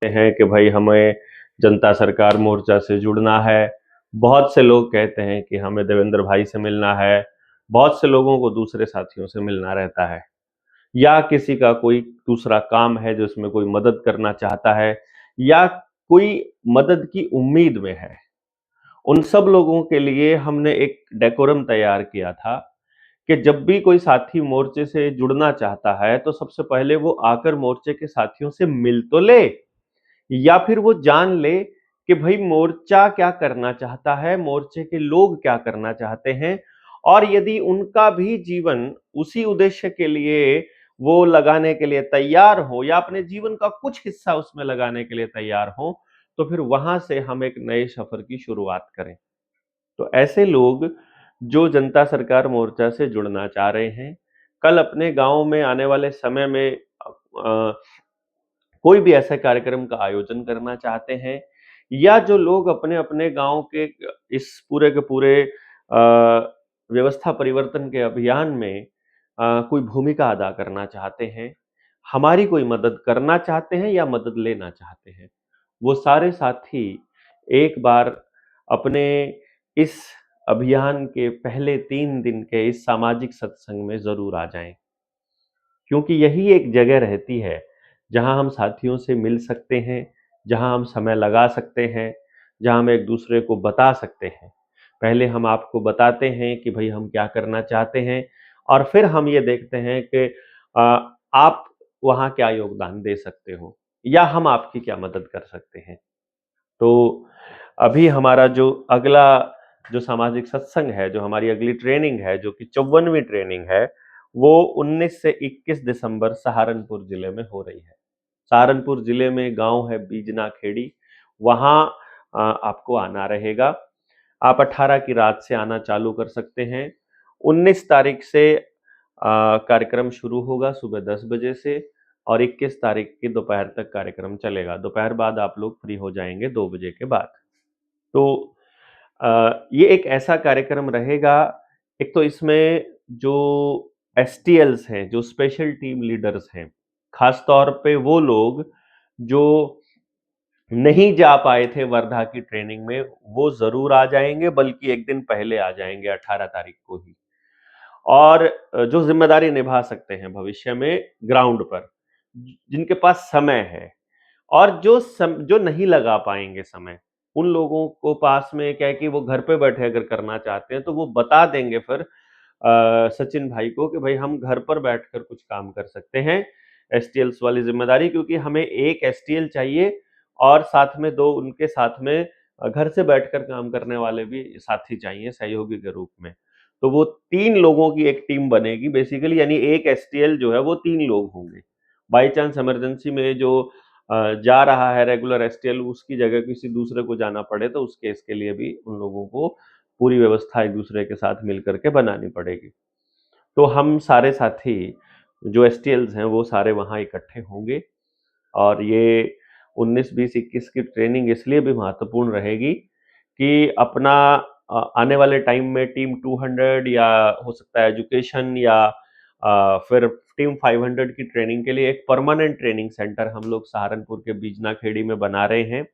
हैं कि भाई हमें जनता सरकार मोर्चा से जुड़ना है। बहुत से लोग कहते हैं कि हमें देवेंद्र भाई से मिलना है। बहुत से लोगों को दूसरे साथियों से मिलना रहता है, या किसी का कोई दूसरा काम है जिसमें कोई मदद करना चाहता है, या कोई मदद की उम्मीद में है। उन सब लोगों के लिए हमने एक डेकोरम तैयार किया था कि जब भी कोई साथी मोर्चे से जुड़ना चाहता है तो सबसे पहले वो आकर मोर्चे के साथियों से मिल तो ले, या फिर वो जान ले कि भाई मोर्चा क्या करना चाहता है, मोर्चे के लोग क्या करना चाहते हैं, और यदि उनका भी जीवन उसी उद्देश्य के लिए वो लगाने के लिए तैयार हो, या अपने जीवन का कुछ हिस्सा उसमें लगाने के लिए तैयार हो, तो फिर वहां से हम एक नए सफर की शुरुआत करें। तो ऐसे लोग जो जनता सरकार मोर्चा से जुड़ना चाह रहे हैं, कल अपने गांव में आने वाले समय में कोई भी ऐसे कार्यक्रम का आयोजन करना चाहते हैं, या जो लोग अपने अपने गांव के इस पूरे के पूरे व्यवस्था परिवर्तन के अभियान में कोई भूमिका अदा करना चाहते हैं, हमारी कोई मदद करना चाहते हैं या मदद लेना चाहते हैं, वो सारे साथी एक बार अपने इस अभियान के पहले 3 दिन के इस सामाजिक सत्संग में जरूर आ जाएं, क्योंकि यही एक जगह रहती है जहां हम साथियों से मिल सकते हैं, जहां हम समय लगा सकते हैं, जहां हम एक दूसरे को बता सकते हैं। पहले हम आपको बताते हैं कि भाई हम क्या करना चाहते हैं, और फिर हम ये देखते हैं कि आप वहां क्या योगदान दे सकते हो, या हम आपकी क्या मदद कर सकते हैं। तो अभी हमारा जो अगला जो सामाजिक सत्संग है, जो हमारी अगली ट्रेनिंग है, जो कि 54वीं ट्रेनिंग है, वो 19 से 21 दिसंबर सहारनपुर जिले में हो रही है। सहारनपुर जिले में गांव है बीजना खेड़ी, वहां आपको आना रहेगा। आप 18 की रात से आना चालू कर सकते हैं। 19 तारीख से कार्यक्रम शुरू होगा सुबह 10 बजे से, और 21 तारीख की दोपहर तक कार्यक्रम चलेगा। दोपहर बाद आप लोग फ्री हो जाएंगे 2 बजे के बाद। तो ये एक ऐसा कार्यक्रम रहेगा। एक तो इसमें जो एसटीएल्स हैं, जो स्पेशल टीम लीडर्स हैं, खास तौर पे वो लोग जो नहीं जा पाए थे वर्धा की ट्रेनिंग में, वो जरूर आ जाएंगे, बल्कि एक दिन पहले आ जाएंगे 18 तारीख को ही। और जो जिम्मेदारी निभा सकते हैं भविष्य में ग्राउंड पर, जिनके पास समय है, और जो नहीं लगा पाएंगे समय, उन लोगों को पास में क्या है कि वो घर पे बैठे अगर करना चाहते हैं तो वो बता देंगे फिर सचिन भाई को कि भाई हम घर पर बैठकर कुछ काम कर सकते हैं। एसटीएल्स वाली जिम्मेदारी, क्योंकि हमें एक एसटीएल चाहिए और साथ में दो उनके साथ में घर से बैठकर काम करने वाले भी साथी चाहिए सहयोगी के रूप में। तो वो 3 लोगों की एक टीम बनेगी बेसिकली, यानी एक एसटीएल जो है वो 3 लोग होंगे। बाई चांस इमरजेंसी में जो जा रहा है रेगुलर एसटीएल, उसकी जगह किसी दूसरे को जाना पड़े तो उस केस के लिए भी उन लोगों को पूरी व्यवस्था एक दूसरे के साथ मिल करके बनानी पड़ेगी। तो हम सारे साथी जो एसटीएल्स हैं वो सारे वहाँ इकट्ठे होंगे, और ये 19, 20, 21 की ट्रेनिंग इसलिए भी महत्वपूर्ण रहेगी कि अपना आने वाले टाइम में टीम 200 या हो सकता है एजुकेशन, या फिर टीम 500 की ट्रेनिंग के लिए एक परमानेंट ट्रेनिंग सेंटर हम लोग सहारनपुर के बीजना खेड़ी में बना रहे हैं।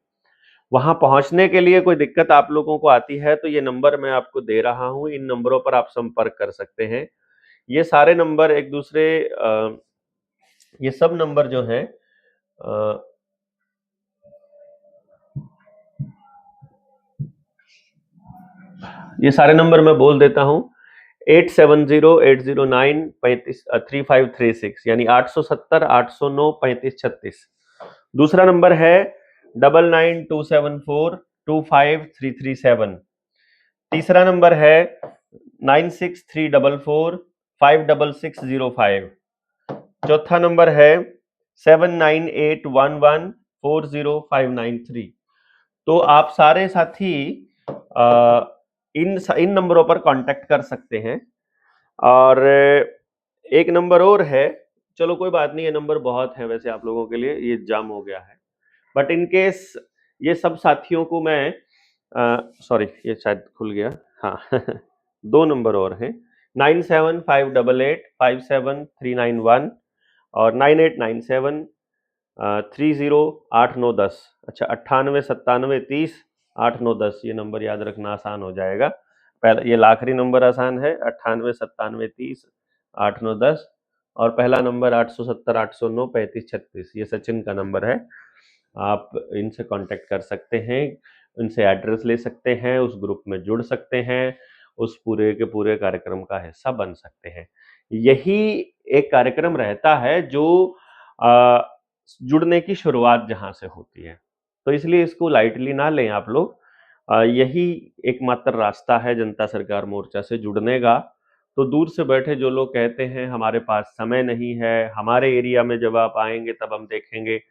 वहां पहुंचने के लिए कोई दिक्कत आप लोगों को आती है तो ये नंबर मैं आपको दे रहा हूं, इन नंबरों पर आप संपर्क कर सकते हैं। ये सारे नंबर एक दूसरे ये सब नंबर जो हैं, ये सारे नंबर मैं बोल देता हूं। 8708093536, यानी 870 809 3536। दूसरा नंबर है 9927425337। तीसरा नंबर है 9634456605। चौथा नंबर है 7981140593। तो आप सारे साथी इन नंबरों पर कांटेक्ट कर सकते हैं। और एक नंबर और है, चलो कोई बात नहीं, ये नंबर बहुत है वैसे आप लोगों के लिए, ये जाम हो गया है, बट इन केस ये सब साथियों को मैं सॉरी ये शायद खुल गया, हाँ दो नंबर और हैं, 9758857391 और 9897 30 8 9 10। अच्छा, 98 97 30 8 9 10, ये नंबर याद रखना आसान हो जाएगा। पहला ये आखिरी नंबर आसान है, 98 97 30 8 9 10, और पहला नंबर 870 809 35 36, ये सचिन का नंबर है। आप इनसे कांटेक्ट कर सकते हैं, इनसे एड्रेस ले सकते हैं, उस ग्रुप में जुड़ सकते हैं, उस पूरे के पूरे कार्यक्रम का हिस्सा बन सकते हैं। यही एक कार्यक्रम रहता है जो अ, जुड़ने की शुरुआत जहाँ से होती है। तो इसलिए इसको लाइटली ना लें आप लोग। यही एकमात्र रास्ता है जनता सरकार मोर्चा से जुड़ने का। तो दूर से बैठे जो लोग कहते हैं हमारे पास समय नहीं है, हमारे एरिया में जब आप आएँगे तब हम देखेंगे,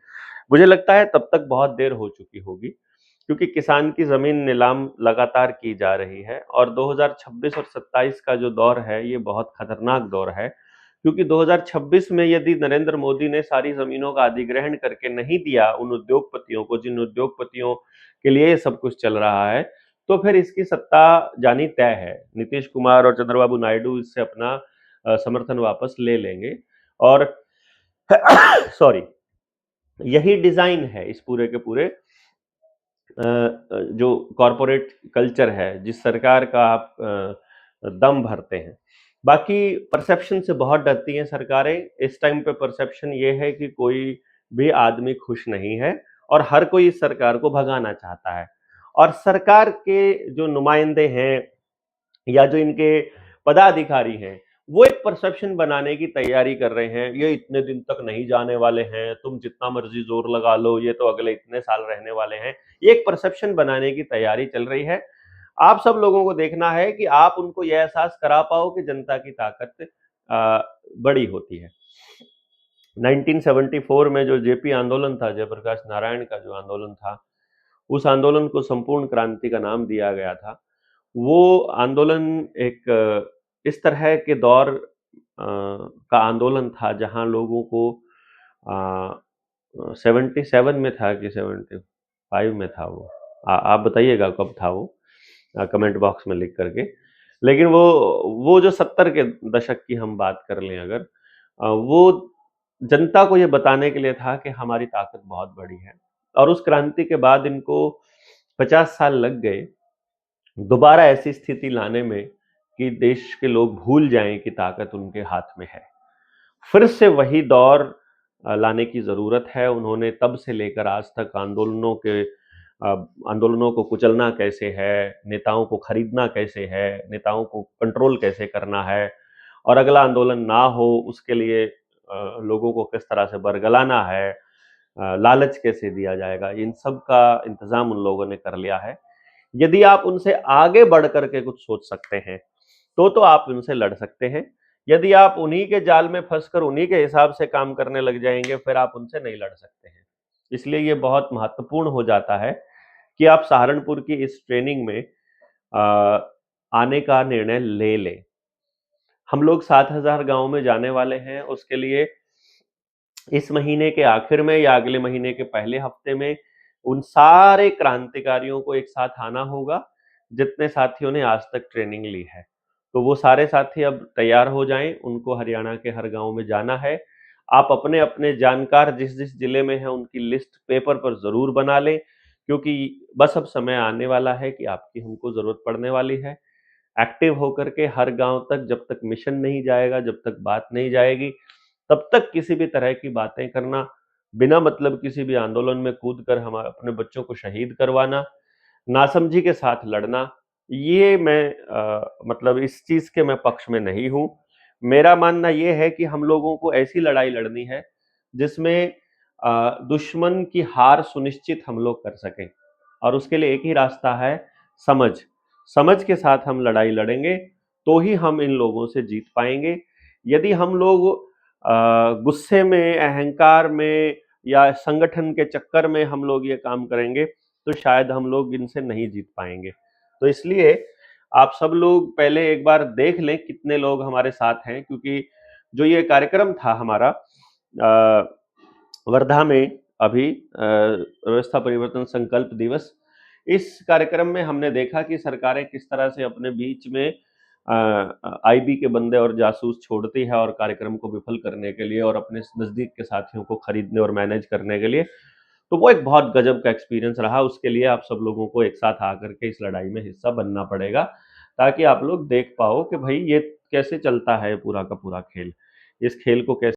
मुझे लगता है तब तक बहुत देर हो चुकी होगी, क्योंकि किसान की ज़मीन नीलाम लगातार की जा रही है और 2026 और 27 का जो दौर है, ये बहुत खतरनाक दौर है। क्योंकि 2026 में यदि नरेंद्र मोदी ने सारी ज़मीनों का अधिग्रहण करके नहीं दिया उन उद्योगपतियों को, जिन उद्योगपतियों के लिए ये सब कुछ चल रहा है, तो फिर इसकी सत्ता जानी तय है। नीतीश कुमार और चंद्रबाबू नायडू इससे अपना समर्थन वापस ले लेंगे और सॉरी, यही डिज़ाइन है इस पूरे के पूरे जो कॉरपोरेट कल्चर है, जिस सरकार का आप दम भरते हैं। बाकी परसेप्शन से बहुत डरती हैं सरकारें। इस टाइम पे परसेप्शन ये है कि कोई भी आदमी खुश नहीं है और हर कोई इस सरकार को भगाना चाहता है। और सरकार के जो नुमाइंदे हैं या जो इनके पदाधिकारी हैं, वो एक परसेप्शन बनाने की तैयारी कर रहे हैं, ये इतने दिन तक नहीं जाने वाले हैं, तुम जितना मर्जी जोर लगा लो, ये तो अगले इतने साल रहने वाले हैं। ये एक परसेप्शन बनाने की तैयारी चल रही है। आप सब लोगों को देखना है कि आप उनको यह एहसास करा पाओ कि जनता की ताकत बड़ी होती है। 1974 में जो जेपी आंदोलन था, जयप्रकाश नारायण का जो आंदोलन था, उस आंदोलन को संपूर्ण क्रांति का नाम दिया गया था। वो आंदोलन एक इस तरह के दौर का आंदोलन था जहां लोगों को 77 में था कि 75 में था वो, आप बताइएगा कब था वो, कमेंट बॉक्स में लिख करके। लेकिन वो जो 70 के दशक की हम बात कर लें अगर, वो जनता को ये बताने के लिए था कि हमारी ताकत बहुत बड़ी है। और उस क्रांति के बाद इनको 50 साल लग गए दोबारा ऐसी स्थिति लाने में कि देश के लोग भूल जाएं कि ताकत उनके हाथ में है। फिर से वही दौर लाने की ज़रूरत है। उन्होंने तब से लेकर आज तक आंदोलनों को कुचलना कैसे है, नेताओं को खरीदना कैसे है, नेताओं को कंट्रोल कैसे करना है, और अगला आंदोलन ना हो उसके लिए लोगों को किस तरह से बरगलाना है, लालच कैसे दिया जाएगा, इन सब का इंतज़ाम उन लोगों ने कर लिया है। यदि आप उनसे आगे बढ़ कर के कुछ सोच सकते हैं, तो आप उनसे लड़ सकते हैं। यदि आप उन्हीं के जाल में फंसकर उन्हीं के हिसाब से काम करने लग जाएंगे, फिर आप उनसे नहीं लड़ सकते हैं। इसलिए ये बहुत महत्वपूर्ण हो जाता है कि आप सहारनपुर की इस ट्रेनिंग में आने का निर्णय ले लें। हम लोग 7000 गांव में जाने वाले हैं, उसके लिए इस महीने के आखिर में या अगले महीने के पहले हफ्ते में उन सारे क्रांतिकारियों को एक साथ आना होगा, जितने साथियों ने आज तक ट्रेनिंग ली है। तो वो सारे साथी अब तैयार हो जाएं, उनको हरियाणा के हर गांव में जाना है। आप अपने अपने जानकार जिस जिस जिले में हैं उनकी लिस्ट पेपर पर जरूर बना लें, क्योंकि बस अब समय आने वाला है कि आपकी हमको जरूरत पड़ने वाली है। एक्टिव होकर के हर गांव तक जब तक मिशन नहीं जाएगा, जब तक बात नहीं जाएगी, तब तक किसी भी तरह की बातें करना, बिना मतलब किसी भी आंदोलन में कूद कर हम अपने बच्चों को शहीद करवाना, नासमझी के साथ लड़ना, ये मैं मतलब इस चीज के मैं पक्ष में नहीं हूं। मेरा मानना यह है कि हम लोगों को ऐसी लड़ाई लड़नी है जिसमें दुश्मन की हार सुनिश्चित हम लोग कर सकें, और उसके लिए एक ही रास्ता है, समझ। समझ के साथ हम लड़ाई लड़ेंगे तो ही हम इन लोगों से जीत पाएंगे। यदि हम लोग गुस्से में, अहंकार में या संगठन के चक्कर में हम लोग ये काम करेंगे तो शायद हम लोग इनसे नहीं जीत पाएंगे। तो इसलिए आप सब लोग पहले एक बार देख लें कितने लोग हमारे साथ हैं, क्योंकि जो ये कार्यक्रम था हमारा वर्धा में अभी, व्यवस्था परिवर्तन संकल्प दिवस, इस कार्यक्रम में हमने देखा कि सरकारें किस तरह से अपने बीच में आईबी के बंदे और जासूस छोड़ती है और कार्यक्रम को विफल करने के लिए और अपने नज़दीक के साथियों को खरीदने और मैनेज करने के लिए। तो वो एक बहुत गजब का एक्सपीरियंस रहा, उसके लिए आप सब लोगों को एक साथ आकर के इस लड़ाई में हिस्सा बनना पड़ेगा, ताकि आप लोग देख पाओ कि भई ये कैसे चलता है पूरा का पूरा खेल। इस खेल को कैसे